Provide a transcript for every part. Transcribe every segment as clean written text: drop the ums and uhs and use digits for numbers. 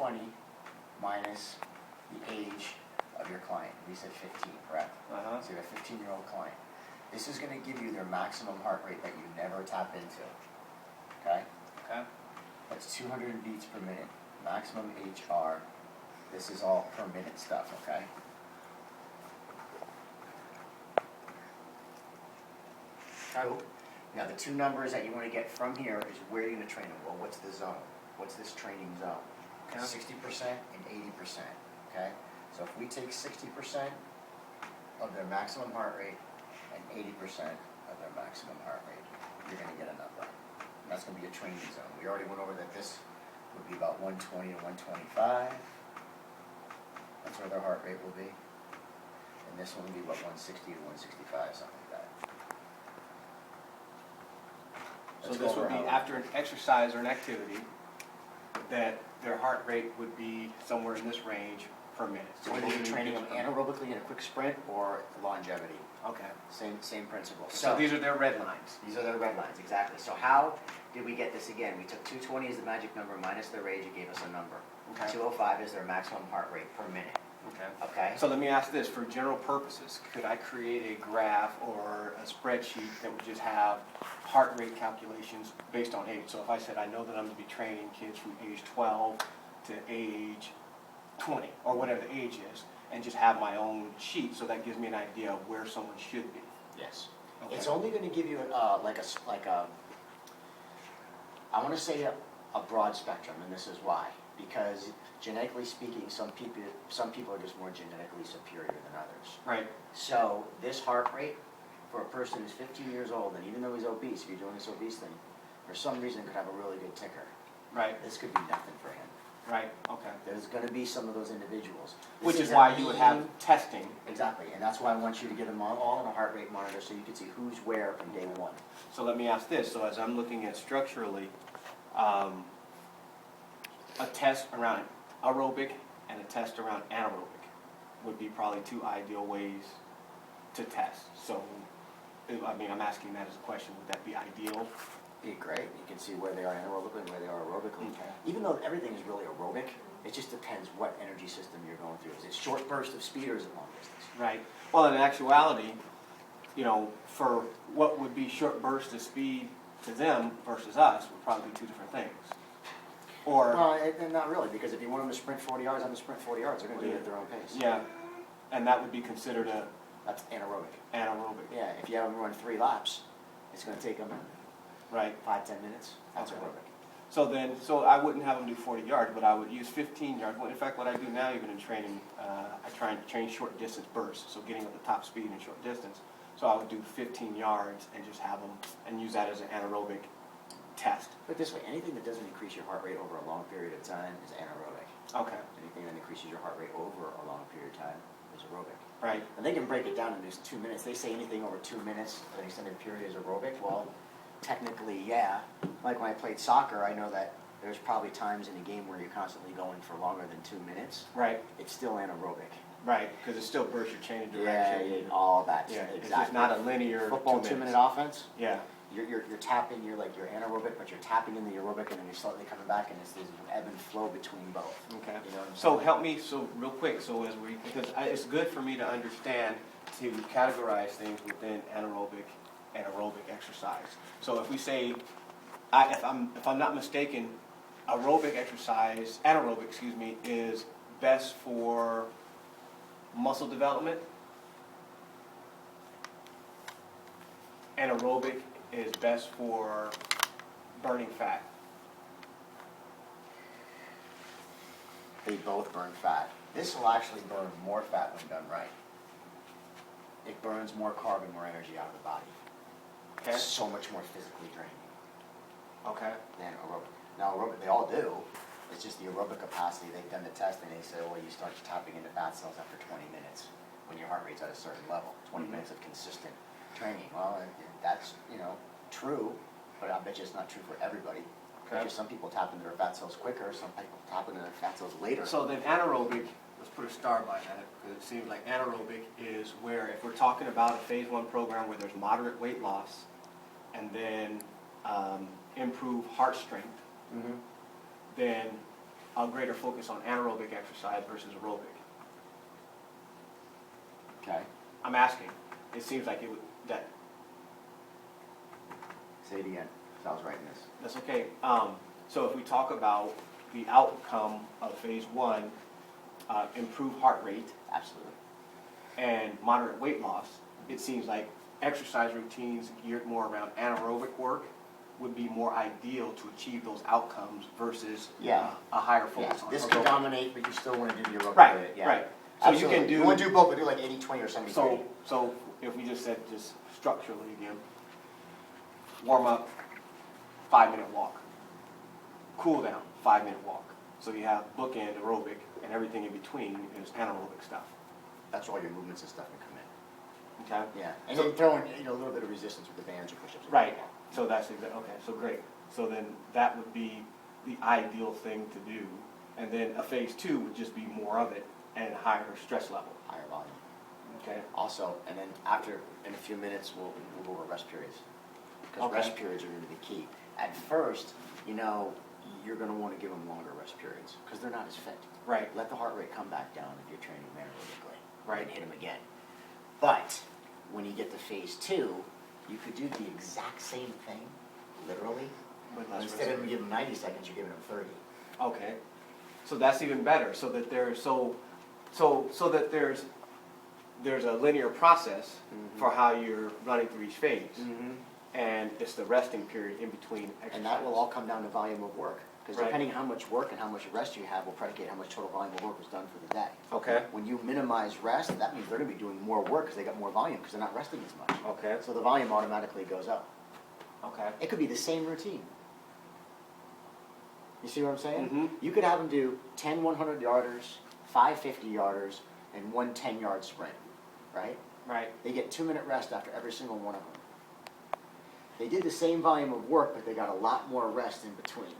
220 minus the age of your client. We said 15, correct? Uh-huh. So you have a 15-year-old client. This is going to give you their maximum heart rate that you never tap into. Okay? Okay. That's 200 beats per minute. Maximum HR. This is all per minute stuff, okay? Cool. Now the two numbers that you want to get from here is where you're going to train them. Well, what's the zone? What's this training zone? Okay. 60% and 80%, okay? So if we take 60% of their maximum heart rate and 80% of their maximum heart rate, you're going to get a number. And that's going to be a training zone. We already went over that this would be about 120 to 125. That's where their heart rate will be. And this one will be about 160 to 165, something like that. So this would be after an exercise or an activity that their heart rate would be somewhere in this range per minute. So whether you're training them anaerobically in a quick sprint or longevity. Okay. Same principle. So these are their red lines. These are their red lines, exactly. So how did we get this again? We took 220 as the magic number minus their age, it gave us a number. Okay. 205 is their maximum heart rate per minute. Okay. Okay? So let me ask this, for general purposes, could I create a graph or a spreadsheet that would just have heart rate calculations based on age? So if I said I know that I'm going to be training kids from age 12 to age 20, or whatever the age is, and just have my own sheet, so that gives me an idea of where someone should be. Yes. Okay. It's only going to give you I want to say a broad spectrum, and this is why. Because genetically speaking, some people are just more genetically superior than others. Right. So this heart rate for a person who's 15 years old, and even though he's obese, if you're doing this obese thing, for some reason could have a really good ticker. Right. This could be nothing for him. Right. Okay. There's going to be some of those individuals. Which is why you would have testing. Exactly, and that's why I want you to get them all on a heart rate monitor so you can see who's where from day one. So let me ask this. So as I'm looking at structurally, a test around aerobic and a test around anaerobic would be probably two ideal ways to test. So, I mean, I'm asking that as a question. Would that be ideal? Be great. You can see where they are anaerobically and where they are aerobically. Okay. Even though everything is really aerobic, it just depends what energy system you're going through. Is it short burst of speed or is it long distance? Right. Well, in actuality, you know, for what would be short bursts of speed to them versus us would probably be two different things. Or Well, not really, because if you want them to sprint 40 yards, I'm going to sprint 40 yards. They're going to do it at their own pace. yeah, and that would be considered a That's anaerobic. anaerobic. Yeah, if you have them run 3 laps, it's going to take them Right. 5-10 minutes. That's Okay. aerobic. So I wouldn't have them do 40 yards, but I would use 15 yards. Well, in fact, what I do now, even in training, I try and train short distance bursts, so getting up to top speed in short distance. So I would do 15 yards and just have them, and use that as an anaerobic test. But this way, anything that doesn't increase your heart rate over a long period of time is anaerobic. Okay. Anything that increases your heart rate over a long period of time is aerobic. Right. And they can break it down into just 2 minutes. They say anything over 2 minutes for an extended period is aerobic. Well, technically, yeah. Like when I played soccer, I know that there's probably times in a game where you're constantly going for longer than 2 minutes. Right. It's still anaerobic. Right. Because it still bursts your chain of Yeah, direction. all that. Yeah. Exactly. It's just not a linear Football 2 2-minute minutes. offense. Yeah. You're tapping, you're anaerobic, but you're tapping in the aerobic and then you're slightly coming back, and there's an ebb and flow between both. Okay. You know what I'm So saying? help me, so real quick, so as we, because it's good for me to understand, to categorize things within anaerobic and aerobic exercise. So if we say, if I'm not mistaken, anaerobic, excuse me, is best for muscle development, and aerobic is best for burning fat. They both burn fat. This will actually burn more fat when done right. It burns more carbon, more energy out of the body. Okay. It's so much more physically draining Okay. than aerobic. Now aerobic, they all do. It's just the aerobic capacity. They've done the testing. They say, well, you start tapping into fat cells after 20 minutes when your heart rate's at a certain level. 20 minutes of consistent training. Well, that's true, but I bet you it's not true for everybody. Okay. Because some people tap into their fat cells quicker. Some people tap into their fat cells later. So then anaerobic, let's put a star by that, because it seems like anaerobic is where, if we're talking about a phase 1 program where there's moderate weight loss and then improve heart strength, Mm-hmm. then a greater focus on anaerobic exercise versus aerobic? Okay, I'm asking. It seems like it would, that, say it again, 'cause I was writing this. that's okay. So if we talk about the outcome of phase 1, improved heart rate Absolutely. and moderate weight loss, it seems like exercise routines geared more around anaerobic work would be more ideal to achieve those outcomes versus Yeah. a higher Yeah, focus on this aerobic. could dominate, but you still wanna do the aerobic Right, with it, yeah. right. So you Absolutely. can do. You wanna do both, but do like 80-20 or 70-30. So if we just said just structurally again, warm up, 5-minute walk. Cool down, 5-minute walk. So you have bookend aerobic and everything in between is anaerobic stuff. That's where all your movements and stuff can come in. Okay? Yeah, and So- then throw in, a little bit of resistance with the bands or push-ups. Right. So that's okay. So great. So then that would be the ideal thing to do, and then a phase 2 would just be more of it and higher stress level. Higher volume. Okay. Also, and then after, in a few minutes, we'll go over rest periods. Because Okay. rest periods are gonna be key. At first, you're gonna wanna give them longer rest periods, because they're not as fit. Right. Let the heart rate come back down if you're training anaerobically. Right. And hit them again. But, when you get to phase 2, you could do the exact same thing, literally. With less Instead rest. of giving them 90 seconds, you're giving them 30. Okay. So that's even better. So that there's a linear process Mhm. for how you're running through each phase, Mm-hmm. and it's the resting period in between exercises. And that will all come down to volume of work. Because Right. depending how much work and how much rest you have will predicate how much total volume of work was done for the day. Okay. When you minimize rest, that means they're gonna be doing more work because they got more volume because they're not resting as much. Okay. So the volume automatically goes up. Okay. It could be the same routine. You see what I'm saying? Mhm. You could have them do 10 100-yarders, 5 50-yarders, and 1 10-yard sprint, right? Right. They get 2-minute rest after every single one of them. They did the same volume of work, but they got a lot more rest in between.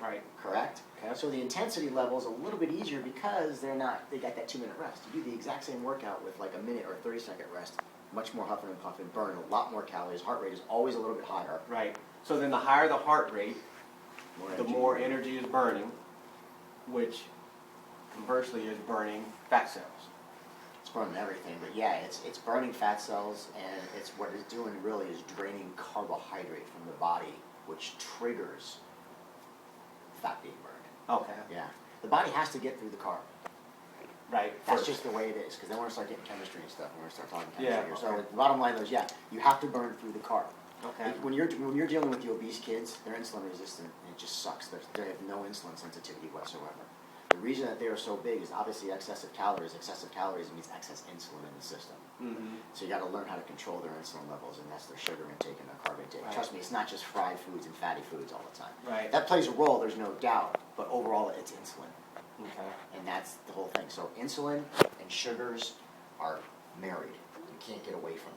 Right. Correct? Okay. So the intensity level is a little bit easier because they got that 2-minute rest. You do the exact same workout with like a minute or 30-second rest, much more huffing and puffing, burn a lot more calories, heart rate is always a little bit higher. Right. So then the higher the heart rate, the energy. more energy is burning, which conversely is burning fat cells. It's burning everything, but yeah, it's burning fat cells, and it's what it's doing really is draining carbohydrate from the body, which triggers fat being burned. Okay. Yeah. The body has to get through the carb. Right. That's First. just the way it is, because then we're going to start getting chemistry and stuff, and we're going to start talking Yeah, chemistry here. okay. So the bottom line is, yeah, you have to burn through the carb. Okay. When you're dealing with the obese kids, they're insulin resistant, and it just sucks. They have no insulin sensitivity whatsoever. The reason that they are so big is obviously excessive calories. Excessive calories means excess insulin in the system. Mm-hmm. So you got to learn how to control their insulin levels, and that's their sugar intake and their carb intake. Right. Trust me, it's not just fried foods and fatty foods all the time. Right. That plays a role, there's no doubt, but overall it's insulin. Okay. And that's the whole thing. So insulin and sugars are married. You can't get away from